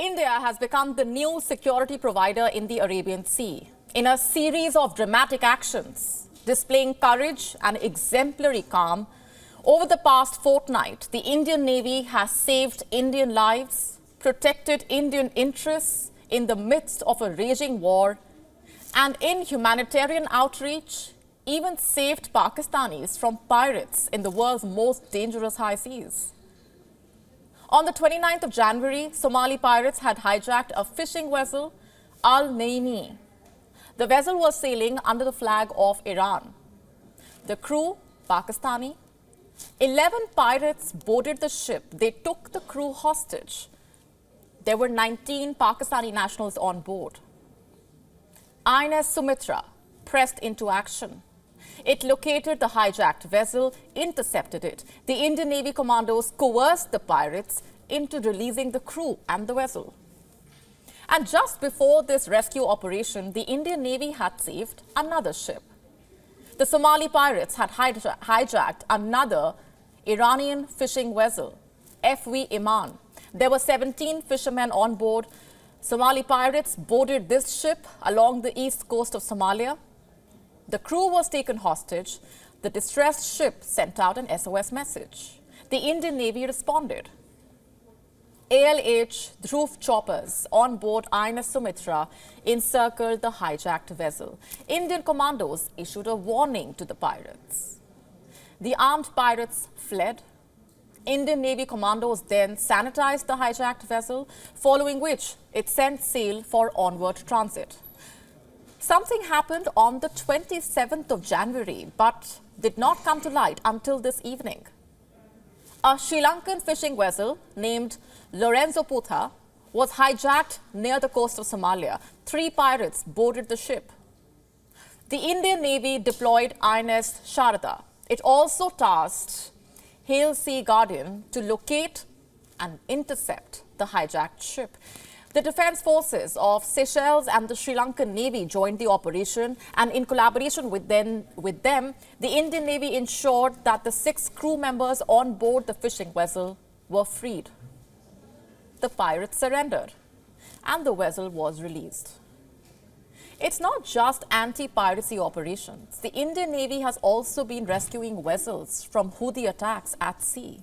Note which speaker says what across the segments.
Speaker 1: India has become the new security provider in the Arabian Sea in a series of dramatic actions, displaying courage and exemplary calm. Over the past fortnight, the Indian Navy has saved Indian lives, protected Indian interests in the midst of a raging war, and in humanitarian outreach, even saved Pakistanis from pirates in the world's most dangerous high seas. On the 29th of January, Somali pirates had hijacked a fishing vessel, Al Naini. The vessel was sailing under the flag of Iran. The crew, Pakistani. 11 pirates boarded the ship. They took the crew hostage. There were 19 Pakistani nationals on board. INS Sumitra pressed into action. It located the hijacked vessel, intercepted it. The Indian Navy commandos coerced the pirates into releasing the crew and the vessel. And just before this rescue operation, the Indian Navy had saved another ship. The Somali Pirates had hijacked another Iranian fishing vessel, FV Iman. There were 17 fishermen on board. Somali Pirates boarded this ship along the east coast of Somalia. The crew was taken hostage. The distressed ship sent out an SOS message. The Indian Navy responded. ALH Dhruv choppers on board INS Sumitra encircled the hijacked vessel. Indian commandos issued a warning to the pirates. The armed pirates fled. Indian Navy commandos then sanitized the hijacked vessel, following which it sent sail for onward transit. Something happened on the 27th of January, but did not come to light until this evening. A Sri Lankan fishing vessel named Lorenzo Putha was hijacked near the coast of Somalia. 3 pirates boarded the ship. The Indian Navy deployed INS Sharada. It also tasked Hale Sea Guardian to locate and intercept the hijacked ship. The defense forces of Seychelles and the Sri Lankan Navy joined the operation, and in collaboration with them, the Indian Navy ensured that the 6 crew members on board the fishing vessel were freed. The pirates surrendered, and the vessel was released. It's not just anti-piracy operations. The Indian Navy has also been rescuing vessels from Houthi attacks at sea.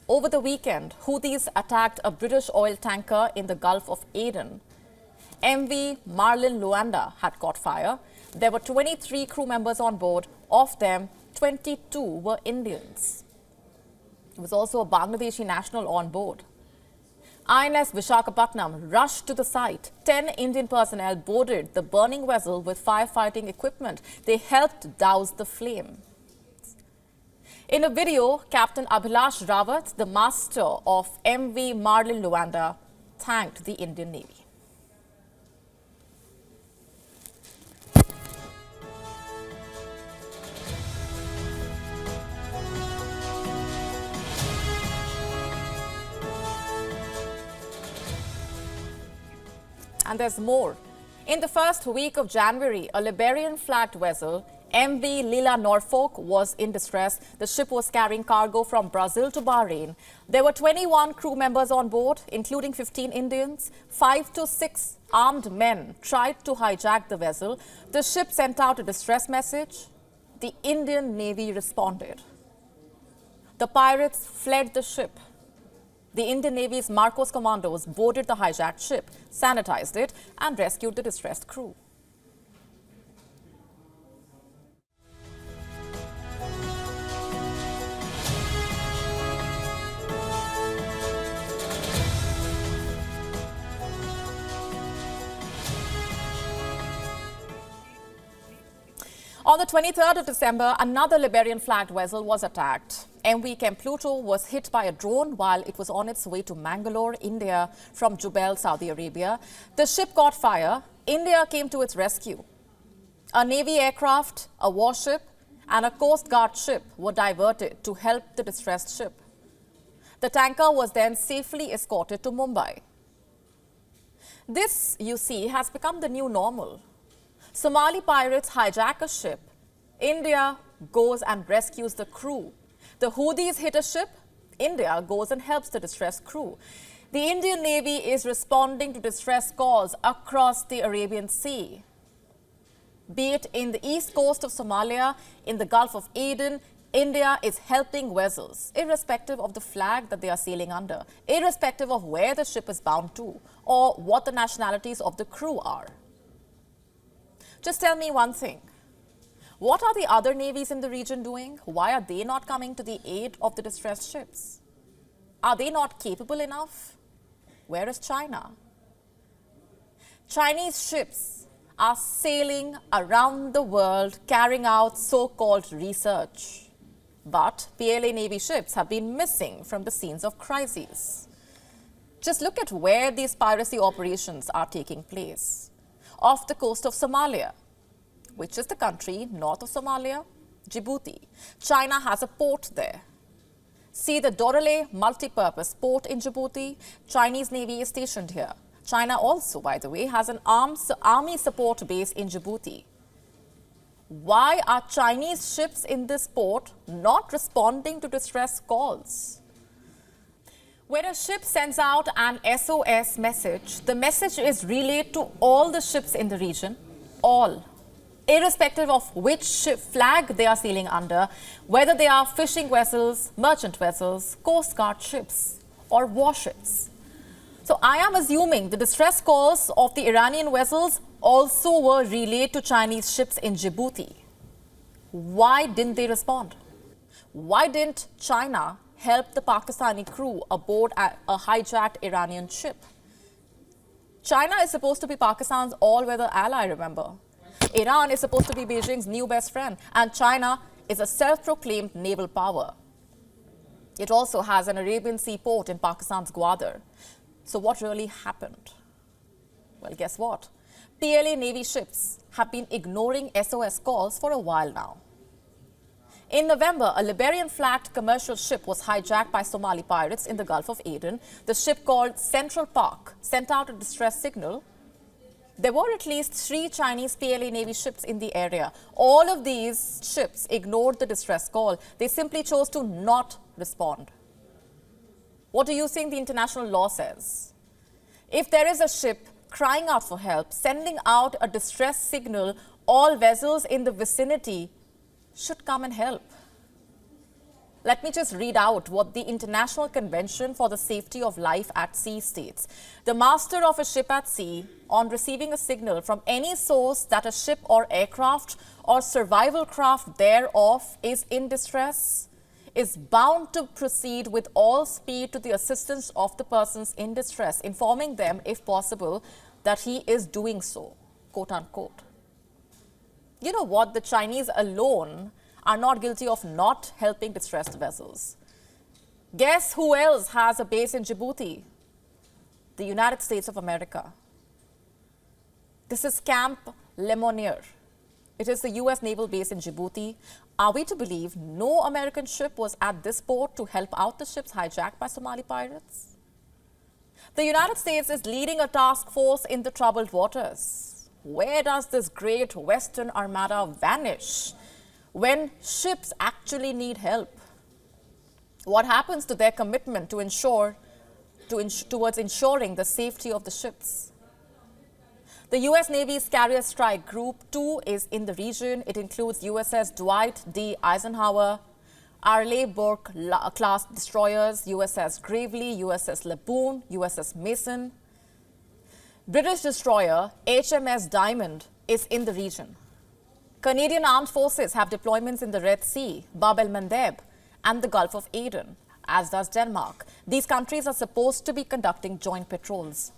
Speaker 1: Over the weekend, Houthis attacked a British oil tanker in the Gulf of Aden. MV Marlin Luanda had caught fire. There were 23 crew members on board. Of them, 22 were Indians. There was also a Bangladeshi national on board. INS Vishakhapatnam rushed to the site. 10 Indian personnel boarded the burning vessel with firefighting equipment. They helped douse the flame. In a video, Captain Abhilash Rawat, the master of MV Marlin Luanda, thanked the Indian Navy. And there's more. In the first week of January, a Liberian-flagged vessel, MV Lila Norfolk, was in distress. The ship was carrying cargo from Brazil to Bahrain. There were 21 crew members on board, including 15 Indians. 5 to 6 armed men tried to hijack the vessel. The ship sent out a distress message. The Indian Navy responded. The pirates fled the ship. The Indian Navy's Marcos commandos boarded the hijacked ship, sanitized it, and rescued the distressed crew. On the 23rd of December, another Liberian-flagged vessel was attacked. MV Pluto was hit by a drone while it was on its way to Mangalore, India, from Jubail, Saudi Arabia. The ship caught fire. India came to its rescue. A Navy aircraft, a warship, and a Coast Guard ship were diverted to help the distressed ship. The tanker was then safely escorted to Mumbai. This, you see, has become the new normal. Somali pirates hijack a ship. India goes and rescues the crew. The Houthis hit a ship. India goes and helps the distressed crew. The Indian Navy is responding to distress calls across the Arabian Sea. Be it in the east coast of Somalia, in the Gulf of Aden, India is helping vessels, irrespective of the flag that they are sailing under, irrespective of where the ship is bound to, or what the nationalities of the crew are. Just tell me one thing. What are the other navies in the region doing? Why are they not coming to the aid of the distressed ships? Are they not capable enough? Where is China? Chinese ships are sailing around the world carrying out so-called research. But PLA Navy ships have been missing from the scenes of crises. Just look at where these piracy operations are taking place. Off the coast of Somalia, which is the country north of Somalia, Djibouti. China has a port there. See the Dorale multi-purpose port in Djibouti. Chinese Navy is stationed here. China also, by the way, has an army support base in Djibouti. Why are Chinese ships in this port not responding to distress calls? When a ship sends out an SOS message, the message is relayed to all the ships in the region, all, irrespective of which ship flag they are sailing under, whether they are fishing vessels, merchant vessels, coast guard ships, or warships. So I am assuming the distress calls of the Iranian vessels also were relayed to Chinese ships in Djibouti. Why didn't they respond? Why didn't China help the Pakistani crew aboard a hijacked Iranian ship? China is supposed to be Pakistan's all-weather ally, remember. Iran is supposed to be Beijing's new best friend, and China is a self-proclaimed naval power. It also has an Arabian Sea port in Pakistan's Gwadar. So what really happened? Well, guess what? PLA Navy ships have been ignoring SOS calls for a while now. In November, a Liberian-flagged commercial ship was hijacked by Somali pirates in the Gulf of Aden. The ship, called Central Park, sent out a distress signal. There were at least 3 Chinese PLA Navy ships in the area. All of these ships ignored the distress call. They simply chose to not respond. What do you think the international law says? If there is a ship crying out for help, sending out a distress signal, all vessels in the vicinity should come and help. Let me just read out what the International Convention for the Safety of Life at Sea states. The master of a ship at sea, on receiving a signal from any source that a ship or aircraft or survival craft thereof is in distress, is bound to proceed with all speed to the assistance of the persons in distress, informing them, if possible, that he is doing so, quote unquote. You know what? The Chinese alone are not guilty of not helping distressed vessels. Guess who else has a base in Djibouti? The United States of America. This is Camp Lemonnier. It is the U.S. naval base in Djibouti. Are we to believe no American ship was at this port to help out the ships hijacked by Somali pirates? The United States is leading a task force in the troubled waters. Where does this great Western Armada vanish when ships actually need help? What happens to their commitment to towards ensuring the safety of the ships? The U.S. Navy's Carrier Strike Group 2 is in the region. It includes USS Dwight D. Eisenhower, Arleigh Burke-class destroyers, USS Gravely, USS Laboon, USS Mason. British destroyer HMS Diamond is in the region. Canadian armed forces have deployments in the Red Sea, Bab el-Mandeb, and the Gulf of Aden, as does Denmark. These countries are supposed to be conducting joint patrols.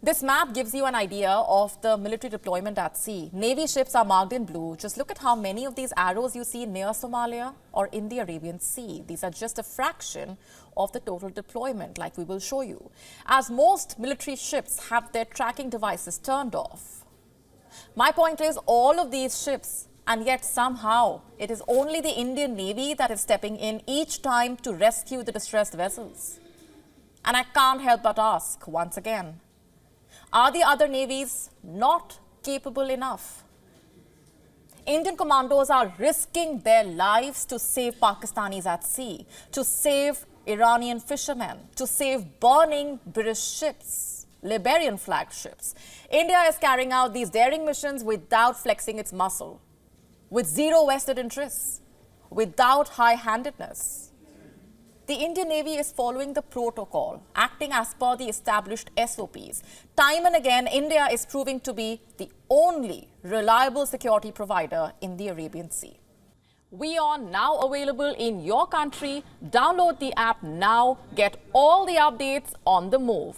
Speaker 1: This map gives you an idea of the military deployment at sea. Navy ships are marked in blue. Just look at how many of these arrows you see near Somalia or in the Arabian Sea. These are just a fraction of the total deployment, like we will show you, as most military ships have their tracking devices turned off. My point is, all of these ships, and yet somehow it is only the Indian Navy that is stepping in each time to rescue the distressed vessels. And I can't help but ask once again, are the other navies not capable enough? Indian commandos are risking their lives to save Pakistanis at sea, to save Iranian fishermen to save burning British ships, Liberian flagged ships. India is carrying out these daring missions without flexing its muscle, with zero vested interests, without high-handedness. The Indian Navy is following the protocol, acting as per the established SOPs. Time and again, India is proving to be the only reliable security provider in the Arabian Sea. WION now available in your country. Download the app now. Get all the updates on the move.